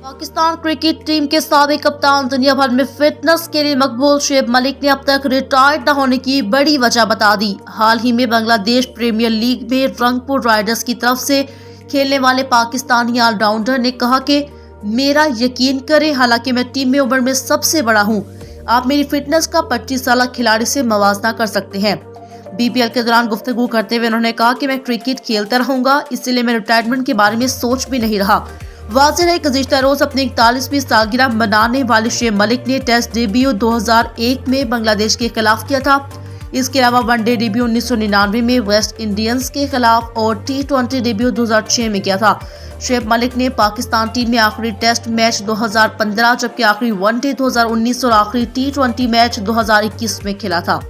Pakistan cricket team के साबिक कप्तान दुनिया भर में फिटनेस के लिए मकबूल शुएब मलिक ने अब तक रिटायर्ड न होने की बड़ी वजह बता दी। हाल ही में बांग्लादेश प्रीमियर लीग में रंगपुर राइडर्स की तरफ से खेलने वाले पाकिस्तानी ऑलराउंडर ने कहा कि मेरा यकीन करें, हालांकि मैं टीम में उम्र में सबसे बड़ा हूं, आप मेरी फिटनेस का 25 साल खिलाड़ी से मवाजना कर सकते हैं। बीपीएल के दौरान गुफ्तगू करते हुए उन्होंने कहा कि मैं क्रिकेट खेलता रहूंगा, इसलिए मैं रिटायरमेंट के बारे में सोच भी नहीं रहा। वाज़ेह है, गुज़िश्ता रोज अपनी 41वीं सालगिरह मनाने वाले शुएब मलिक ने टेस्ट डेब्यू 2001 में बांग्लादेश के खिलाफ किया था। इसके अलावा वनडे डेब्यू 1999 में वेस्ट इंडीज के खिलाफ और T20 डेब्यू 2006 में किया था। शुएब मलिक ने पाकिस्तान टीम में आखिरी टेस्ट मैच 2015, जबकि आखिरी वनडे 2019 और आखिरी T20 मैच 2021 में खेला था।